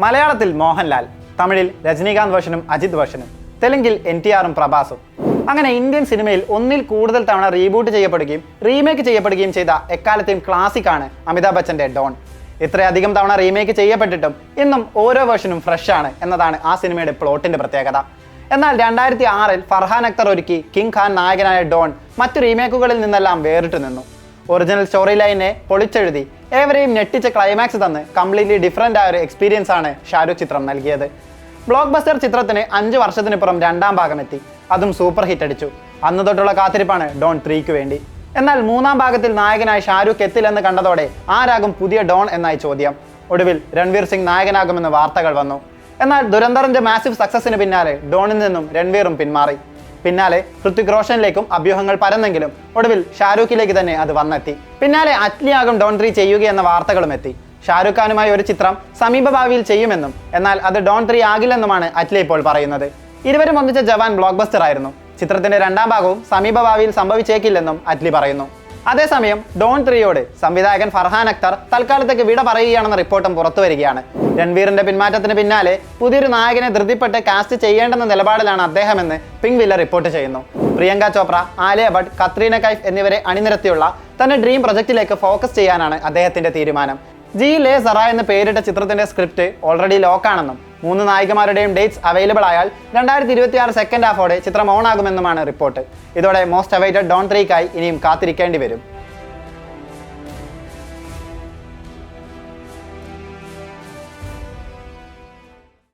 മലയാളത്തിൽ മോഹൻലാൽ, തമിഴിൽ രജനീകാന്ത് വേർഷനും അജിത് വേർഷനും, തെലുങ്കിൽ NTRഉം പ്രഭാസും. അങ്ങനെ ഇന്ത്യൻ സിനിമയിൽ ഒന്നിൽ കൂടുതൽ തവണ റീബൂട്ട് ചെയ്യപ്പെടുകയും റീമേക്ക് ചെയ്യപ്പെടുകയും ചെയ്ത എക്കാലത്തെയും ക്ലാസിക്കാണ് അമിതാഭ് ബച്ചന്റെ ഡോൺ. ഇത്രയധികം തവണ റീമേക്ക് ചെയ്യപ്പെട്ടിട്ടും ഇന്നും ഓരോ വേർഷനും ഫ്രഷ് ആണ് എന്നതാണ് ആ സിനിമയുടെ പ്ലോട്ടിന്റെ പ്രത്യേകത. എന്നാൽ 2006-ൽ ഫർഹാൻ അക്തർ ഒരുക്കി കിങ് ഖാൻ നായകനായ ഡോൺ മറ്റു റീമേക്കുകളിൽ നിന്നെല്ലാം വേറിട്ട് നിന്നു. ഒറിജിനൽ സ്റ്റോറി ലൈനെ പൊളിച്ചെഴുതി ഏവരെയും ഞെട്ടിച്ച ക്ലൈമാക്സ് തന്ന് കംപ്ലീറ്റ്ലി ഡിഫറൻ്റ് ആയ ഒരു എക്സ്പീരിയൻസ് ആണ് ഷാരൂഖ് ചിത്രം നൽകിയത്. ബ്ലോക്ക് ബസ്റ്റർ ചിത്രത്തിന് 5 വർഷത്തിനിപ്പുറം രണ്ടാം ഭാഗം എത്തി, അതും സൂപ്പർ ഹിറ്റ് അടിച്ചു. അന്ന് തൊട്ടുള്ള കാത്തിരിപ്പാണ് ഡോൺ 3ക്ക് വേണ്ടി. എന്നാൽ മൂന്നാം ഭാഗത്തിൽ നായകനായി ഷാരൂഖ് എത്തില്ലെന്ന് കണ്ടതോടെ ആരാകും പുതിയ ഡോൺ എന്നായി ചോദ്യം. ഒടുവിൽ രൺവീർ സിംഗ് നായകനാകുമെന്ന് വാർത്തകൾ വന്നു. എന്നാൽ ദുരന്തറിന്റെ മാസീവ് സക്സസിന് പിന്നാലെ ഡോണിൽ നിന്നും രൺവീറും പിന്മാറി. പിന്നാലെ ഹൃത്വിക് റോഷനിലേക്കും അഭ്യൂഹങ്ങൾ പരന്നെങ്കിലും ഒടുവിൽ ഷാരൂഖിലേക്ക് തന്നെ അത് വന്നെത്തി. പിന്നാലെ അറ്റ്ലിയാകും ഡോൺ 3 ചെയ്യുകയെന്ന വാർത്തകളും എത്തി. ഷാരൂഖ് ഖാനുമായി ഒരു ചിത്രം സമീപ ഭാവിയിൽ ചെയ്യുമെന്നും എന്നാൽ അത് ഡോൺ 3 ആകില്ലെന്നുമാണ് അറ്റ്ലി ഇപ്പോൾ പറയുന്നത്. ഇരുവരും ഒന്നിച്ച ജവാൻ ബ്ലോക്ക് ബസ്റ്റർ ആയിരുന്നു. ചിത്രത്തിന്റെ രണ്ടാം ഭാഗവും സമീപ ഭാവിയിൽ സംഭവിച്ചേക്കില്ലെന്നും അറ്റ്ലി പറയുന്നു. അതേസമയം ഡോൺ 3യോട് സംവിധായകൻ ഫർഹാൻ അക്തർ തൽക്കാലത്തേക്ക് വിട പറയുകയാണെന്ന റിപ്പോർട്ടും പുറത്തു വരികയാണ്. രൺവീറിന്റെ പിന്മാറ്റത്തിന് പിന്നാലെ പുതിയൊരു നായകനെ ധൃതിപ്പെട്ട് കാസ്റ്റ് ചെയ്യേണ്ടെന്ന നിലപാടിലാണ് അദ്ദേഹമെന്ന് പിങ്ക് വില്ല റിപ്പോർട്ട് ചെയ്യുന്നു. പ്രിയങ്ക ചോപ്ര, ആലിയ ഭട്ട്, കത്രീന കൈഫ് എന്നിവരെ അണിനിരത്തിയുള്ള തന്റെ ഡ്രീം പ്രൊജക്റ്റിലേക്ക് ഫോക്കസ് ചെയ്യാനാണ് അദ്ദേഹത്തിന്റെ തീരുമാനം. ജി ലെ സറ എന്ന് പേരിട്ട ചിത്രത്തിന്റെ സ്ക്രിപ്റ്റ് ഓൾറെഡി ലോക്കാണെന്നും 3 നായികമാരുടെയും ഡേറ്റ്സ് അവൈലബിൾ ആയാൽ 2026 സെക്കൻഡ് ഹാഫോടെ ചിത്രം ഓൺ ആകുമെന്നുമാണ് റിപ്പോർട്ട്. ഇതോടെ മോസ്റ്റ് അവൈറ്റഡ് ഡോൺ 3ക്കായി ഇനിയും കാത്തിരിക്കേണ്ടി വരും.